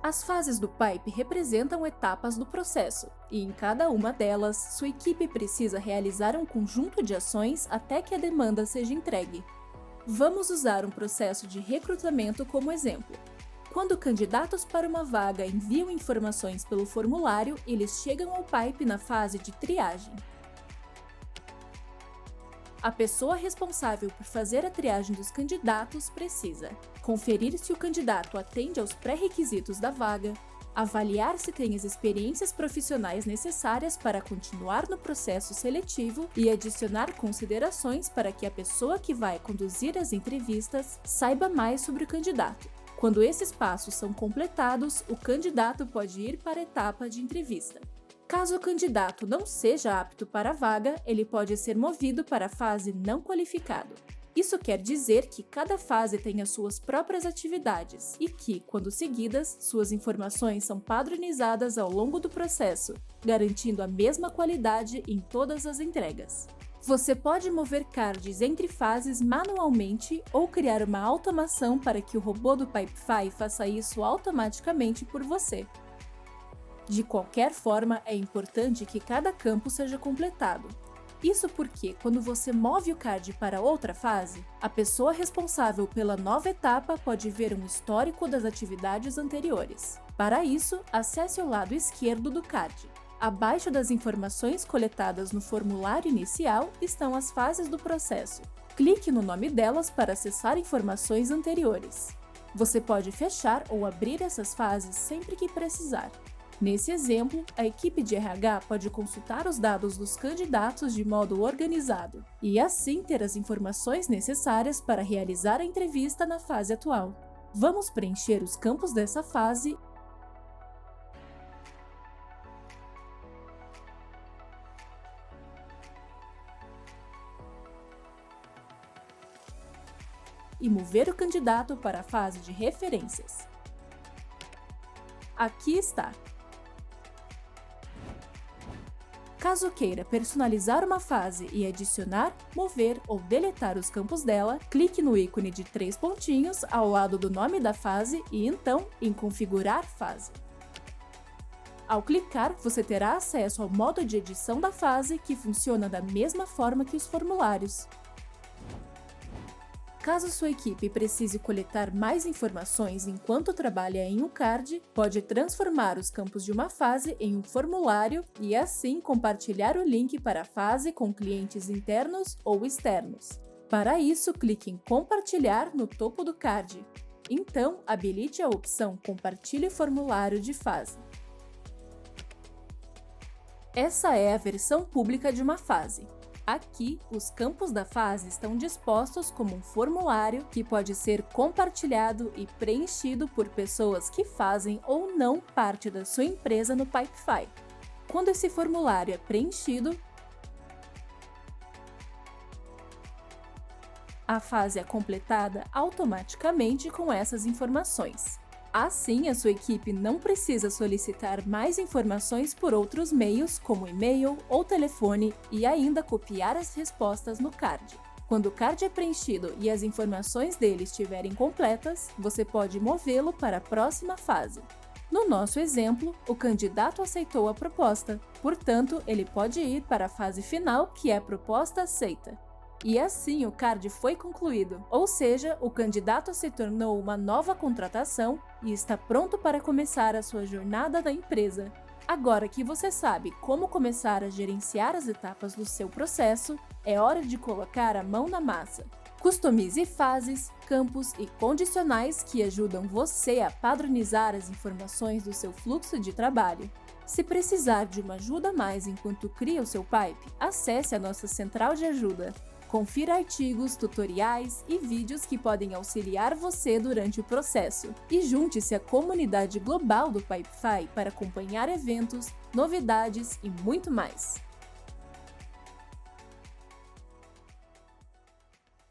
As fases do pipe representam etapas do processo, e em cada uma delas, sua equipe precisa realizar um conjunto de ações até que a demanda seja entregue. Vamos usar um processo de recrutamento como exemplo. Quando candidatos para uma vaga enviam informações pelo formulário, eles chegam ao pipe na fase de triagem. A pessoa responsável por fazer a triagem dos candidatos precisa conferir se o candidato atende aos pré-requisitos da vaga, avaliar se tem as experiências profissionais necessárias para continuar no processo seletivo e adicionar considerações para que a pessoa que vai conduzir as entrevistas saiba mais sobre o candidato. Quando esses passos são completados, o candidato pode ir para a etapa de entrevista. Caso o candidato não seja apto para a vaga, ele pode ser movido para a fase não qualificado. Isso quer dizer que cada fase tem as suas próprias atividades e que, quando seguidas, suas informações são padronizadas ao longo do processo, garantindo a mesma qualidade em todas as entregas. Você pode mover cards entre fases manualmente ou criar uma automação para que o robô do Pipefy faça isso automaticamente por você. De qualquer forma, é importante que cada campo seja completado. Isso porque, quando você move o card para outra fase, a pessoa responsável pela nova etapa pode ver um histórico das atividades anteriores. Para isso, acesse o lado esquerdo do card. Abaixo das informações coletadas no formulário inicial estão as fases do processo. Clique no nome delas para acessar informações anteriores. Você pode fechar ou abrir essas fases sempre que precisar. Nesse exemplo, a equipe de RH pode consultar os dados dos candidatos de modo organizado e assim ter as informações necessárias para realizar a entrevista na fase atual. Vamos preencher os campos dessa fase e mover o candidato para a fase de referências. Aqui está. Caso queira personalizar uma fase e adicionar, mover ou deletar os campos dela, clique no ícone de 3 pontinhos ao lado do nome da fase e então em Configurar fase. Ao clicar, você terá acesso ao modo de edição da fase, que funciona da mesma forma que os formulários. Caso sua equipe precise coletar mais informações enquanto trabalha em um card, pode transformar os campos de uma fase em um formulário e assim compartilhar o link para a fase com clientes internos ou externos. Para isso, clique em Compartilhar no topo do card. Então, habilite a opção Compartilhe formulário de fase. Essa é a versão pública de uma fase. Aqui, os campos da fase estão dispostos como um formulário que pode ser compartilhado e preenchido por pessoas que fazem ou não parte da sua empresa no Pipefy. Quando esse formulário é preenchido, a fase é completada automaticamente com essas informações. Assim, a sua equipe não precisa solicitar mais informações por outros meios, como e-mail ou telefone, e ainda copiar as respostas no card. Quando o card é preenchido e as informações dele estiverem completas, você pode movê-lo para a próxima fase. No nosso exemplo, o candidato aceitou a proposta, portanto, ele pode ir para a fase final, que é a proposta aceita. E assim o card foi concluído, ou seja, o candidato se tornou uma nova contratação e está pronto para começar a sua jornada na empresa. Agora que você sabe como começar a gerenciar as etapas do seu processo, é hora de colocar a mão na massa. Customize fases, campos e condicionais que ajudam você a padronizar as informações do seu fluxo de trabalho. Se precisar de uma ajuda a mais enquanto cria o seu pipe, acesse a nossa central de ajuda. Confira artigos, tutoriais e vídeos que podem auxiliar você durante o processo. E junte-se à comunidade global do Pipefy para acompanhar eventos, novidades e muito mais.